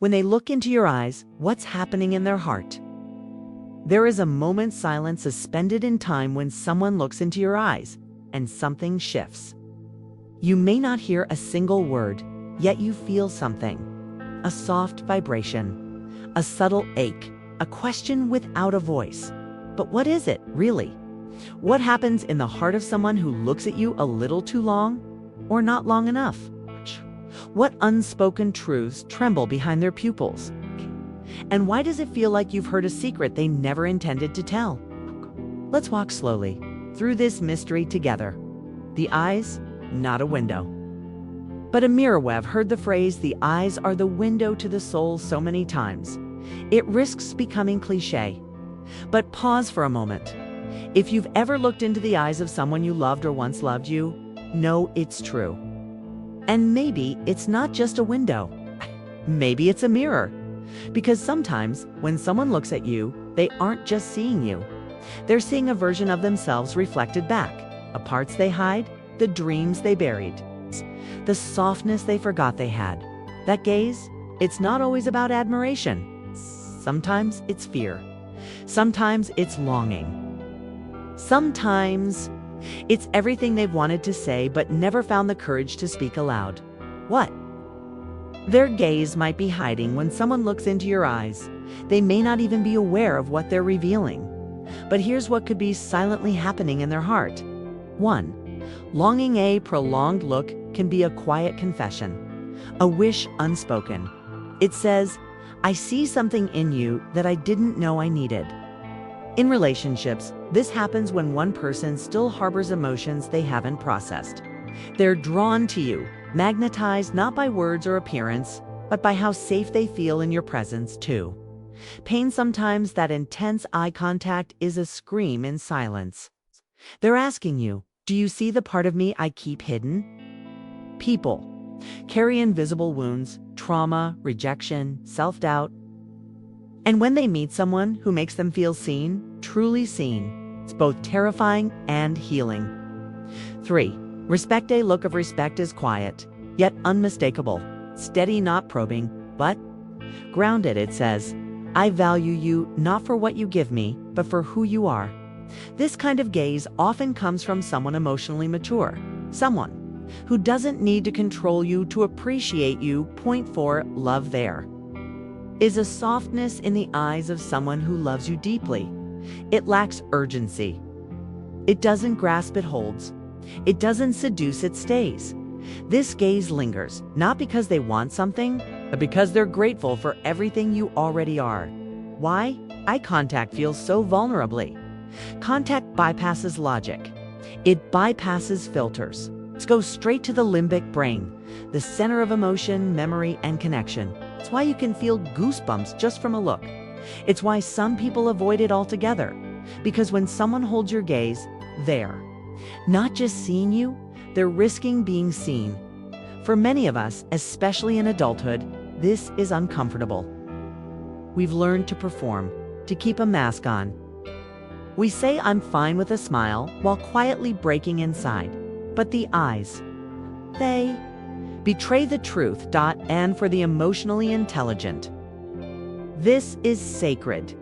When they look into your eyes, what's happening in their heart? There is a moment's silence suspended in time when someone looks into your eyes, and something shifts. You may not hear a single word, yet you feel something. A soft vibration, a subtle ache, a question without a voice. But what is it, really? What happens in the heart of someone who looks at you a little too long, or not long enough? What unspoken truths tremble behind their pupils? And why does it feel like you've heard a secret they never intended to tell? Let's walk slowly through this mystery together. The eyes, not a window, but a mirror. We've heard the phrase, the eyes are the window to the soul, so many times. It risks becoming cliche. But pause for a moment. If you've ever looked into the eyes of someone you loved or once loved you, know it's true. And maybe it's not just a window. Maybe it's a mirror. Because sometimes when someone looks at you, they aren't just seeing you. They're seeing a version of themselves reflected back. The parts they hide, the dreams they buried, the softness they forgot they had. That gaze, it's not always about admiration. Sometimes it's fear. Sometimes it's longing. Sometimes it's everything they've wanted to say but never found the courage to speak aloud. What? Their gaze might be hiding. When someone looks into your eyes, they may not even be aware of what they're revealing. But here's what could be silently happening in their heart. 1. Longing. A prolonged look can be a quiet confession, a wish unspoken. It says, I see something in you that I didn't know I needed. In relationships, this happens when one person still harbors emotions they haven't processed. They're drawn to you, magnetized not by words or appearance, but by how safe they feel in your presence too. Pain sometimes, that intense eye contact, is a scream in silence. They're asking you, do you see the part of me I keep hidden? People carry invisible wounds, trauma, rejection, self-doubt. And when they meet someone who makes them feel seen, truly seen, it's both terrifying and healing. 3. Respect. A look of respect is quiet, yet unmistakable. Steady, not probing, but grounded. It says, I value you not for what you give me, but for who you are. This kind of gaze often comes from someone emotionally mature, someone who doesn't need to control you to appreciate you. Point 4. Love. There is a softness in the eyes of someone who loves you deeply. It lacks urgency. It doesn't grasp, it holds. It doesn't seduce, it stays. This gaze lingers, not because they want something, but because they're grateful for everything you already are. Why? Eye contact feels so vulnerably. Contact bypasses logic. It bypasses filters. It goes straight to the limbic brain, the center of emotion, memory, and connection. It's why you can feel goosebumps just from a look. It's why some people avoid it altogether. Because when someone holds your gaze, they're not just seeing you, they're risking being seen. For many of us, especially in adulthood, this is uncomfortable. We've learned to perform, to keep a mask on. We say I'm fine with a smile while quietly breaking inside. But the eyes, they betray the truth. And for the emotionally intelligent, this is sacred.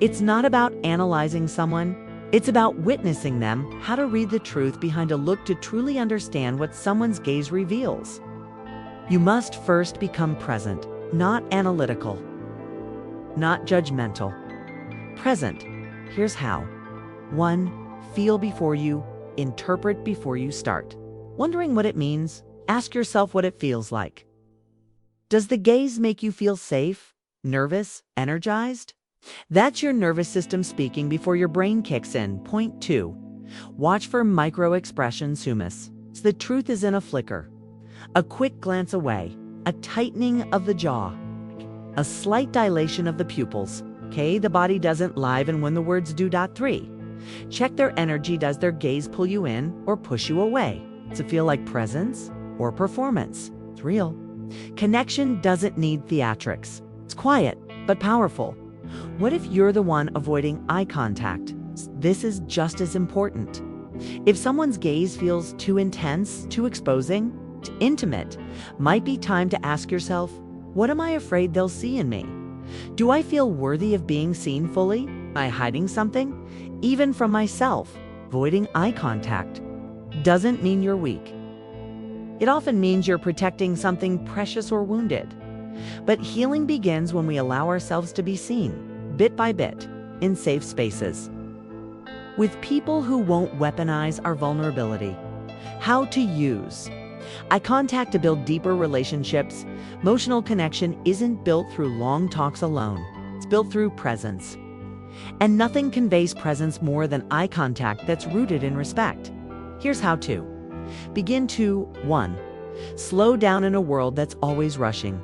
It's not about analyzing someone. It's about witnessing them, how to read the truth behind a look to truly understand what someone's gaze reveals. You must first become present, not analytical, not judgmental. Present. Here's how. 1. Feel before you, interpret before you start. Wondering what it means? Ask yourself what it feels like. Does the gaze make you feel safe, nervous, energized? That's your nervous system speaking before your brain kicks in. Point 2. Watch for micro-expressions. Humus. The truth is in a flicker, a quick glance away, a tightening of the jaw, a slight dilation of the pupils. Okay, the body doesn't liven when the words do. 3. Check their energy. Does their gaze pull you in or push you away? Does it feel like presence or performance? It's real. Connection doesn't need theatrics. It's quiet but powerful. What if you're the one avoiding eye contact? This is just as important. If someone's gaze feels too intense, too exposing, too intimate, might be time to ask yourself, What am I afraid they'll see in me? Do I feel worthy of being seen fully? Am I hiding something? Even from myself, avoiding eye contact doesn't mean you're weak. It often means you're protecting something precious or wounded. But healing begins when we allow ourselves to be seen, bit by bit, in safe spaces. With people who won't weaponize our vulnerability. How to use eye contact to build deeper relationships. Emotional connection isn't built through long talks alone. It's built through presence. And nothing conveys presence more than eye contact that's rooted in respect. Here's how to. Begin to 1. Slow down in a world that's always rushing.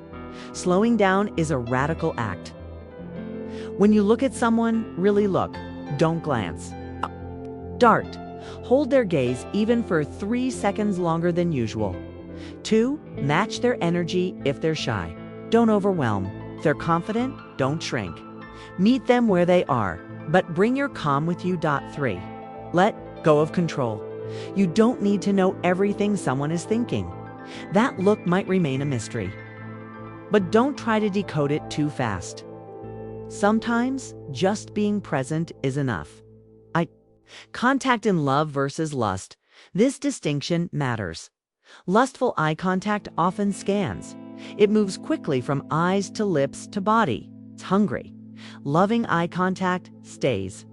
Slowing down is a radical act. When you look at someone, really look. Don't glance. Dart. Hold their gaze even for 3 seconds longer than usual. 2. Match their energy if they're shy. Don't overwhelm. If they're confident, don't shrink. Meet them where they are, but bring your calm with you. 3. Let go of control. You don't need to know everything someone is thinking. That look might remain a mystery. But don't try to decode it too fast. Sometimes just being present is enough. Contact in love versus lust. This distinction matters. Lustful eye contact often scans. It moves quickly from eyes to lips to body. It's hungry. Loving eye contact stays.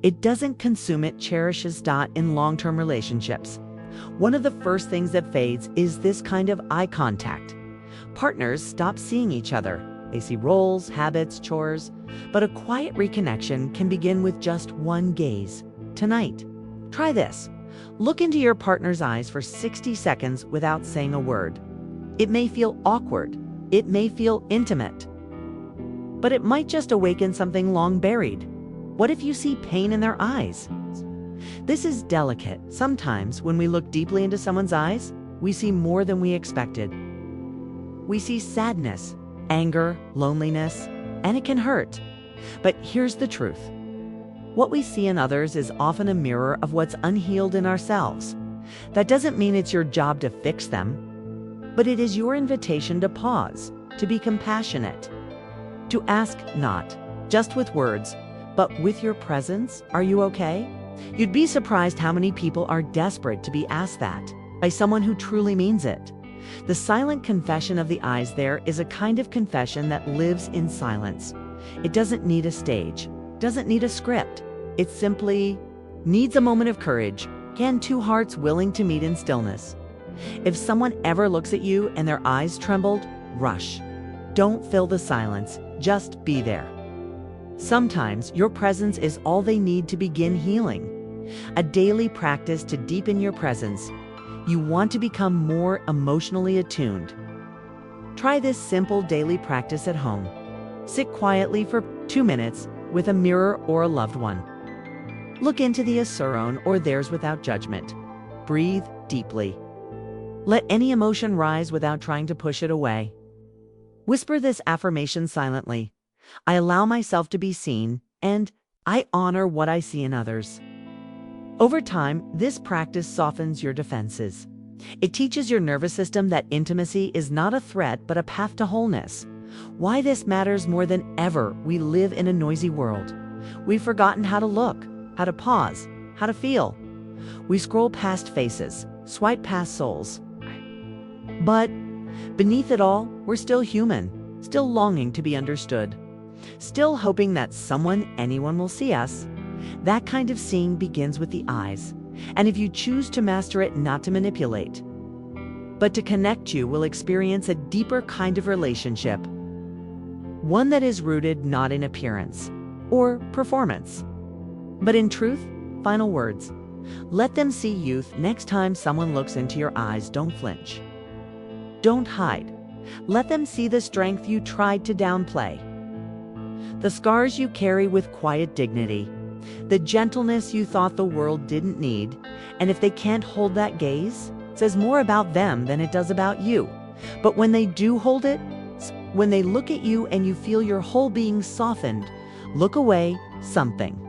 It doesn't consume, it cherishes. In long-term relationships, one of the first things that fades is this kind of eye contact. Partners stop seeing each other. They see roles, habits, chores. But a quiet reconnection can begin with just one gaze. Tonight, try this. Look into your partner's eyes for 60 seconds without saying a word. It may feel awkward. It may feel intimate. But it might just awaken something long buried. What if you see pain in their eyes? This is delicate. Sometimes when we look deeply into someone's eyes, we see more than we expected. We see sadness, anger, loneliness, and it can hurt. But here's the truth. What we see in others is often a mirror of what's unhealed in ourselves. That doesn't mean it's your job to fix them, but it is your invitation to pause, to be compassionate, to ask not just with words, but with your presence. Are you okay? You'd be surprised how many people are desperate to be asked that by someone who truly means it. The silent confession of the eyes there is a kind of confession that lives in silence. It doesn't need a stage, doesn't need a script. It simply needs a moment of courage. Can two hearts willing to meet in stillness? If someone ever looks at you and their eyes trembled, rush. Don't fill the silence, just be there. Sometimes your presence is all they need to begin healing. A daily practice to deepen your presence. You want to become more emotionally attuned. Try this simple daily practice at home. Sit quietly for 2 minutes with a mirror or a loved one. Look into the own or theirs without judgment. Breathe deeply. Let any emotion rise without trying to push it away. Whisper this affirmation silently. I allow myself to be seen, and I honor what I see in others. Over time, this practice softens your defenses. It teaches your nervous system that intimacy is not a threat but a path to wholeness. Why this matters more than ever. We live in a noisy world. We've forgotten how to look, how to pause, how to feel. We scroll past faces, swipe past souls. But beneath it all, we're still human, still longing to be understood, still hoping that anyone will see us. That kind of seeing begins with the eyes. And if you choose to master it, not to manipulate, but to connect, you will experience a deeper kind of relationship. One that is rooted not in appearance or performance, but in truth. Final words. Let them see youth. Next time someone looks into your eyes, don't flinch. Don't hide. Let them see the strength you tried to downplay, the scars you carry with quiet dignity, the gentleness you thought the world didn't need. And if they can't hold that gaze, it says more about them than it does about you. But when they do hold it, when they look at you and you feel your whole being softened, look away. Something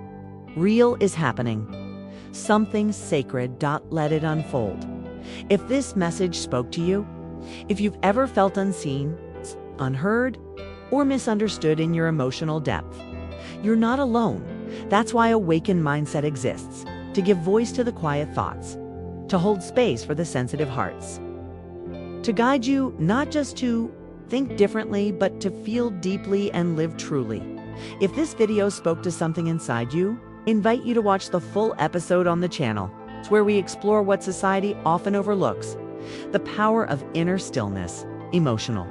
real is happening. Something sacred. Let it unfold. If this message spoke to you, if you've ever felt unseen, unheard, or misunderstood in your emotional depth. You're not alone. That's why Awaken Mindset exists, to give voice to the quiet thoughts, to hold space for the sensitive hearts, to guide you not just to think differently, but to feel deeply and live truly. If this video spoke to something inside you, invite you to watch the full episode on the channel. It's where we explore what society often overlooks, the power of inner stillness, emotional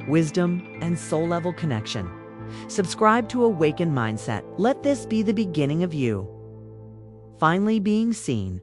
wisdom, and soul-level connection. Subscribe to Awaken Mindset. Let this be the beginning of you finally being seen,